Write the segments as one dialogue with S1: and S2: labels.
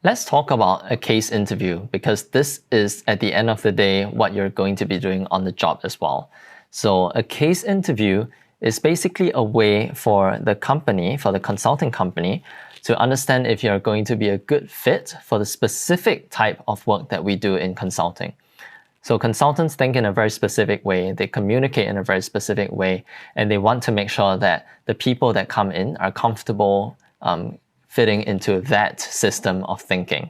S1: Let's talk about a case interview, because this is, at the end of the day, what you're going to be doing on the job as well. So a case interview is basically a way for the company, for the consulting company, to understand if you're going to be a good fit for the specific type of work that we do in consulting. So consultants think in a very specific way, they communicate in a very specific way, and they want to make sure that the people that come in are comfortable fitting into that system of thinking.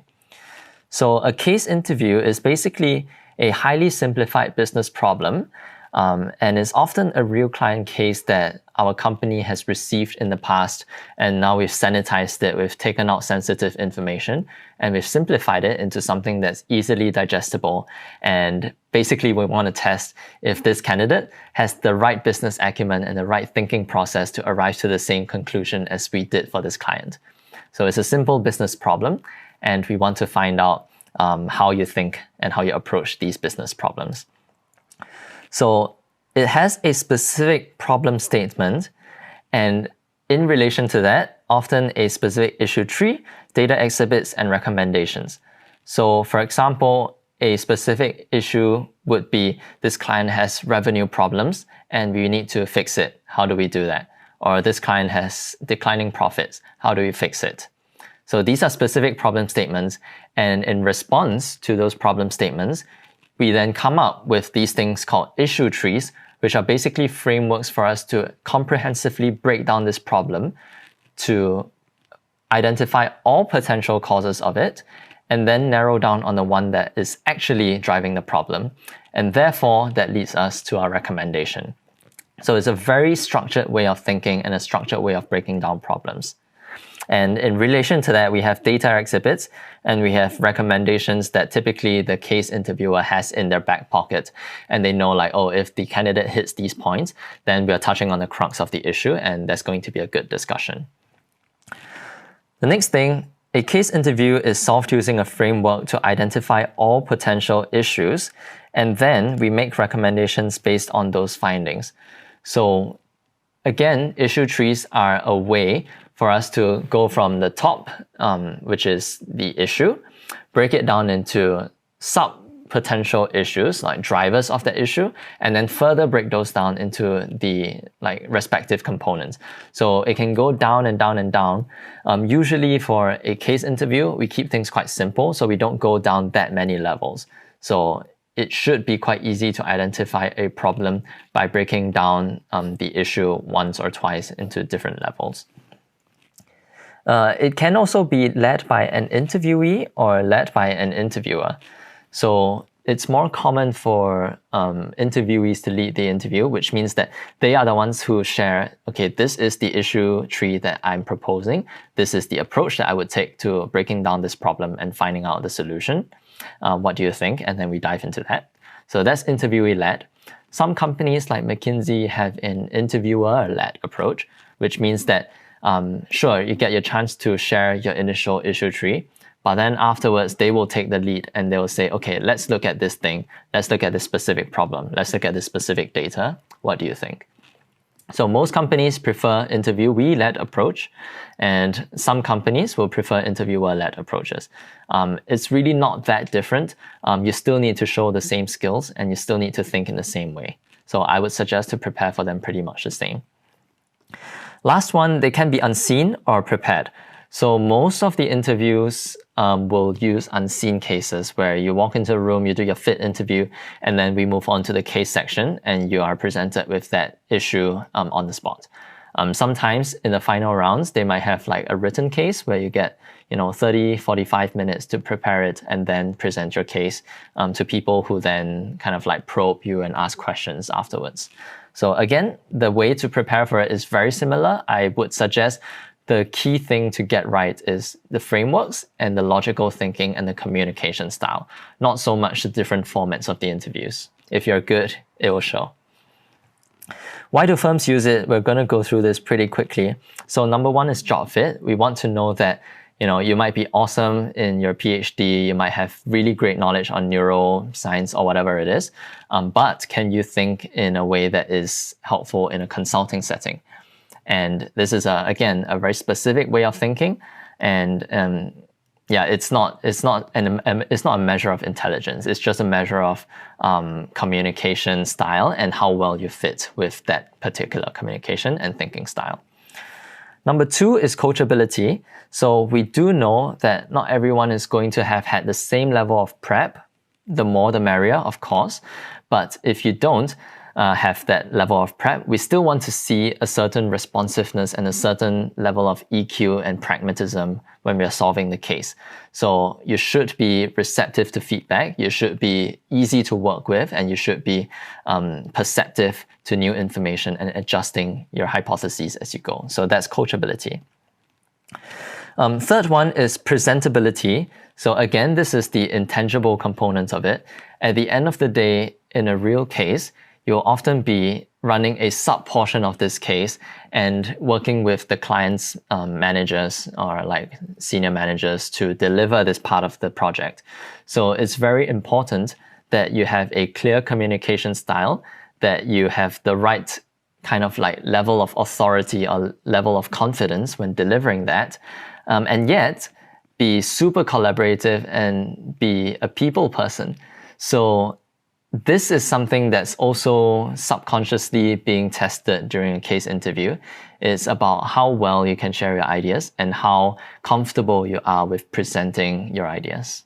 S1: So a case interview is basically a highly simplified business problem, and is often a real client case that our company has received in the past, and now we've sanitized it, we've taken out sensitive information, and we've simplified it into something that's easily digestible. And basically we want to test if this candidate has the right business acumen and the right thinking process to arrive to the same conclusion as we did for this client. So it's a simple business problem, and we want to find out how you think and how you approach these business problems. So it has a specific problem statement, and in relation to that, often a specific issue tree, data exhibits, and recommendations. So for example, a specific issue would be this client has revenue problems and we need to fix it. How do we do that? Or this client has declining profits. How do we fix it? So these are specific problem statements, and in response to those problem statements, we then come up with these things called issue trees, which are basically frameworks for us to comprehensively break down this problem, to identify all potential causes of it, and then narrow down on the one that is actually driving the problem. And therefore, that leads us to our recommendation. So it's a very structured way of thinking and a structured way of breaking down problems. And in relation to that, we have data exhibits and we have recommendations that typically the case interviewer has in their back pocket. And they know like, oh, if the candidate hits these points, then we are touching on the crux of the issue, and that's going to be a good discussion. The next thing, a case interview is solved using a framework to identify all potential issues, and then we make recommendations based on those findings. So again, issue trees are a way for us to go from the top, which is the issue, break it down into sub-potential issues, like drivers of the issue, and then further break those down into the respective components. So it can go down and down and down. Usually for a case interview, we keep things quite simple, so we don't go down that many levels. So it should be quite easy to identify a problem by breaking down the issue once or twice into different levels. It can also be led by an interviewee or led by an interviewer. So it's more common for interviewees to lead the interview, which means that they are the ones who share, okay, this is the issue tree that I'm proposing. This is the approach that I would take to breaking down this problem and finding out the solution. What do you think? And then we dive into that. So that's interviewee-led. Some companies like McKinsey have an interviewer-led approach, which means that sure, you get your chance to share your initial issue tree, but then afterwards they will take the lead and they will say, okay, let's look at this thing. Let's look at this specific problem. Let's look at this specific data. What do you think? So most companies prefer interviewee-led approach, and some companies will prefer interviewer-led approaches. It's really not that different. You still need to show the same skills and you still need to think in the same way. So I would suggest to prepare for them pretty much the same. Last one, they can be unseen or prepared. So most of the interviews will use unseen cases where you walk into a room, you do your fit interview, and then we move on to the case section and you are presented with that issue on the spot. Sometimes in the final rounds, they might have like a written case where you get 30, 45 minutes to prepare it and then present your case to people who then kind of like probe you and ask questions afterwards. So again, the way to prepare for it is very similar. I would suggest the key thing to get right is the frameworks and the logical thinking and the communication style, not so much the different formats of the interviews. If you're good, it will show. Why do firms use it? We're going to go through this pretty quickly. So number one is job fit. We want to know that you might be awesome in your PhD, you might have really great knowledge on neuroscience or whatever it is, but can you think in a way that is helpful in a consulting setting? And this is, again, a very specific way of thinking, and yeah, it's not a measure of intelligence. It's just a measure of communication style and how well you fit with that particular communication and thinking style. Number 2 is coachability. So we do know that not everyone is going to have had the same level of prep. The more the merrier, of course. But if you don't have that level of prep, we still want to see a certain responsiveness and a certain level of EQ and pragmatism when we are solving the case. So you should be receptive to feedback, you should be easy to work with, and you should be perceptive to new information and adjusting your hypotheses as you go. So that's coachability. Third one is presentability. So again, this is the intangible component of it. At the end of the day, in a real case, you'll often be running a sub-portion of this case and working with the client's managers or like senior managers to deliver this part of the project. So it's very important that you have a clear communication style, that you have the right kind of like level of authority or level of confidence when delivering that, and yet be super collaborative and be a people person. So this is something that's also subconsciously being tested during a case interview. It's about how well you can share your ideas and how comfortable you are with presenting your ideas.